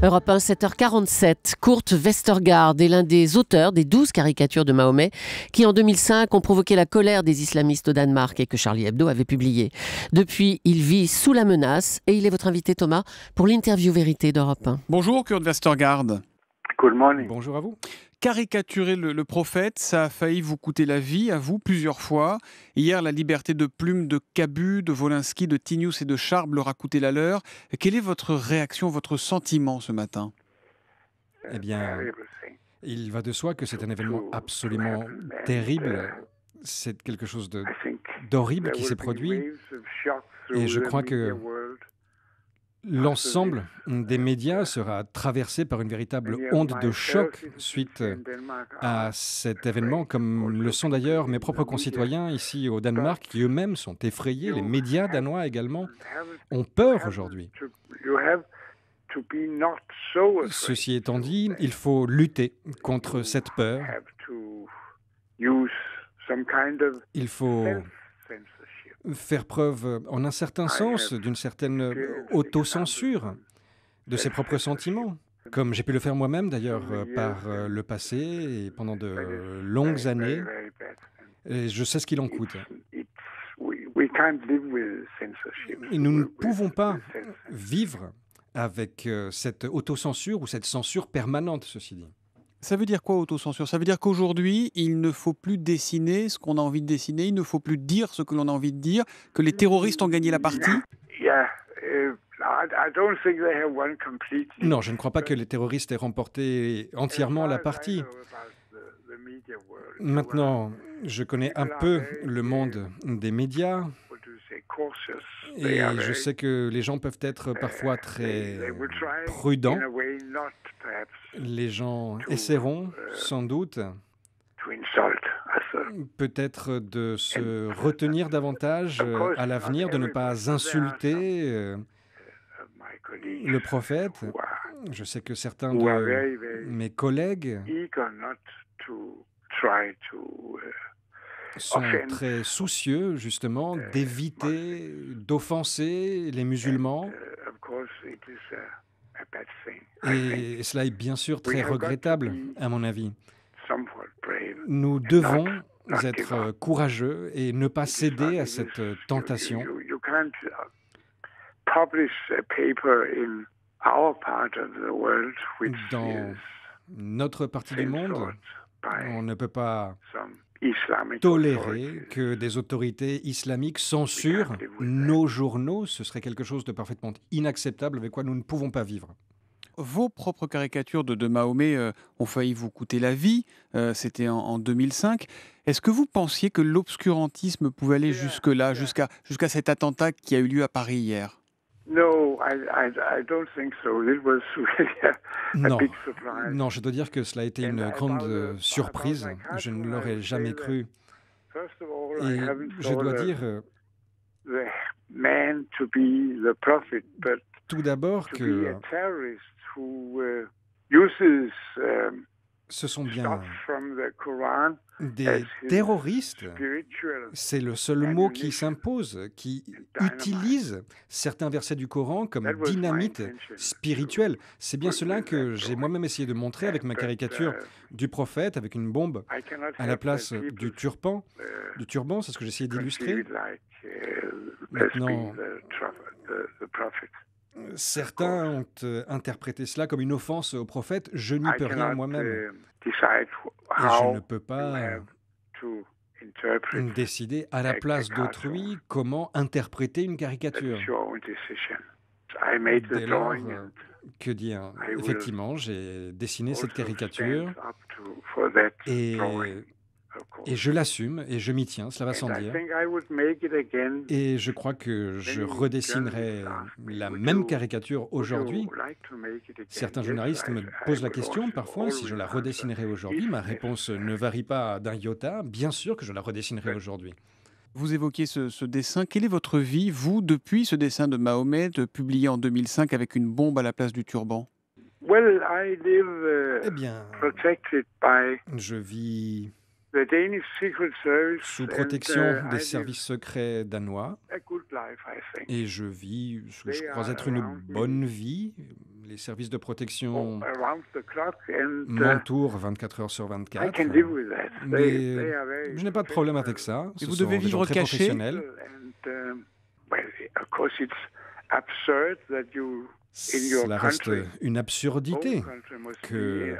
Europe 1, 7h47. Kurt Westergaard est l'un des auteurs des 12 caricatures de Mahomet qui, en 2005, ont provoqué la colère des islamistes au Danemark et que Charlie Hebdo avait publié. Depuis, il vit sous la menace et il est votre invité, Thomas, pour l'interview vérité d'Europe 1. Bonjour Kurt Westergaard. Good morning. Bonjour à vous. Caricaturer le prophète, ça a failli vous coûter la vie, à vous, plusieurs fois. Hier, la liberté de plume de Cabu, de Wolinski, de Tinius et de Charb leur a coûté la leur. Quelle est votre réaction, votre sentiment ce matin ? Eh bien, il va de soi que c'est un événement absolument terrible. C'est quelque chose d'horrible qui s'est produit. Et je crois que l'ensemble des médias sera traversé par une véritable onde de choc suite à cet événement, comme le sont d'ailleurs mes propres concitoyens ici au Danemark, qui eux-mêmes sont effrayés. Les médias danois également ont peur aujourd'hui. Ceci étant dit, il faut lutter contre cette peur. Il faut faire preuve, en un certain sens, d'une certaine autocensure de ses propres sentiments, comme j'ai pu le faire moi-même d'ailleurs par le passé et pendant de longues années. Et je sais ce qu'il en coûte. Et nous ne pouvons pas vivre avec cette autocensure ou cette censure permanente, ceci dit. Ça veut dire quoi, autocensure ? Ça veut dire qu'aujourd'hui, il ne faut plus dessiner ce qu'on a envie de dessiner, il ne faut plus dire ce que l'on a envie de dire, que les terroristes ont gagné la partie ? Non, je ne crois pas que les terroristes aient remporté entièrement la partie. Maintenant, je connais un peu le monde des médias et je sais que les gens peuvent être parfois très prudents. Les gens essaieront sans doute peut-être de se retenir davantage à l'avenir, de ne pas insulter le prophète. Je sais que certains de mes collègues sont très soucieux, justement, d'éviter d'offenser les musulmans. Et cela est bien sûr très regrettable, à mon avis. Nous devons être courageux et ne pas céder à cette tentation. Dans notre partie du monde, on ne peut pas tolérer que des autorités islamiques censurent nos journaux. Ce serait quelque chose de parfaitement inacceptable avec quoi nous ne pouvons pas vivre. Vos propres caricatures de Mahomet ont failli vous coûter la vie, c'était en 2005. Est-ce que vous pensiez que l'obscurantisme pouvait aller jusque-là, jusqu'à cet attentat qui a eu lieu à Paris hier ? Non, je dois dire que cela a été une grande surprise. Je ne l'aurais jamais cru. Et je dois dire tout d'abord que ce sont bien des terroristes, c'est le seul mot qui s'impose, qui utilisent certains versets du Coran comme dynamite spirituelle. C'est bien cela que j'ai moi-même essayé de montrer avec ma caricature du prophète, avec une bombe à la place du turban, c'est ce que j'ai essayé d'illustrer. Maintenant, certains ont interprété cela comme une offense au prophète. Je n'y peux rien moi-même. Et je ne peux pas décider à la place d'autrui comment interpréter une caricature. Dès lors, que dire ? Effectivement, j'ai dessiné cette caricature et je l'assume et je m'y tiens, cela va sans dire. Et je crois que je redessinerai la même caricature aujourd'hui. Certains journalistes me posent la question parfois si je la redessinerai aujourd'hui. Ma réponse ne varie pas d'un iota. Bien sûr que je la redessinerai aujourd'hui. Vous évoquiez ce dessin. Quelle est votre vie, vous, depuis ce dessin de Mahomet, publié en 2005 avec une bombe à la place du turban ? Eh bien, je vis sous protection des services secrets danois et je vis ce que je crois être une bonne vie. Les services de protection m'entourent 24 heures sur 24. Mais je n'ai pas de problème avec ça. Et vous devez vivre caché. Cela reste une absurdité que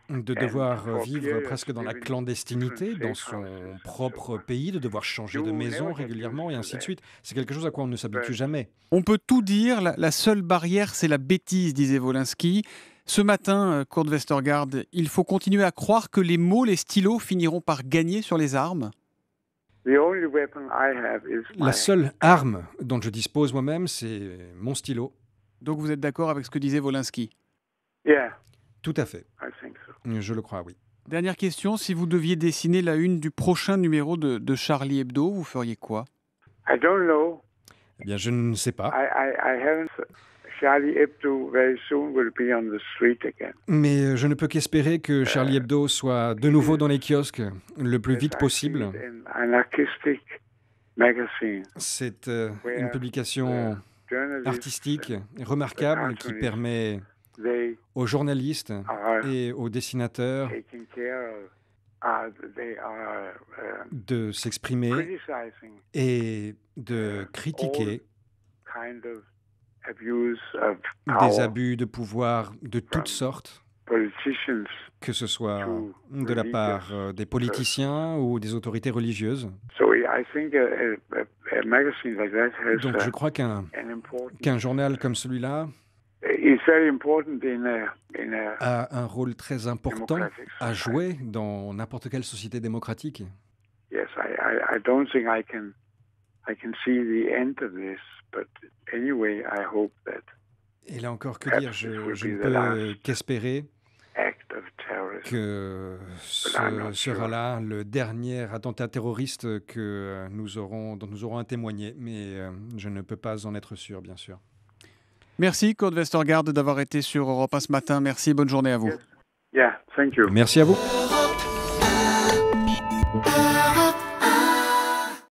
de devoir vivre presque dans la clandestinité dans son propre pays, de devoir changer de maison régulièrement et ainsi de suite. C'est quelque chose à quoi on ne s'habitue jamais. On peut tout dire, la seule barrière, c'est la bêtise, disait Wolinski. Ce matin, Kurt Westergaard, il faut continuer à croire que les mots, les stylos finiront par gagner sur les armes. La seule arme dont je dispose moi-même, c'est mon stylo. Donc vous êtes d'accord avec ce que disait Wolinski? Tout à fait. Je le crois, oui. Dernière question, si vous deviez dessiner la une du prochain numéro de Charlie Hebdo, vous feriez quoi? Eh bien, je ne sais pas. Mais je ne peux qu'espérer que Charlie Hebdo soit de nouveau dans les kiosques le plus vite possible. C'est une publication artistique remarquable qui permet aux journalistes et aux dessinateurs de s'exprimer et de critiquer des abus de pouvoir de toutes sortes, que ce soit de la part des politiciens ou des autorités religieuses. Donc je crois qu'un journal comme celui-là a un rôle très important à jouer dans n'importe quelle société démocratique. Et là encore, que dire, je ne peux qu'espérer que ce sera là le dernier attentat terroriste dont nous aurons à témoigner, mais je ne peux pas en être sûr, bien sûr. Merci Kurt Westergaard d'avoir été sur Europe 1 ce matin. Merci et bonne journée à vous. Merci à vous.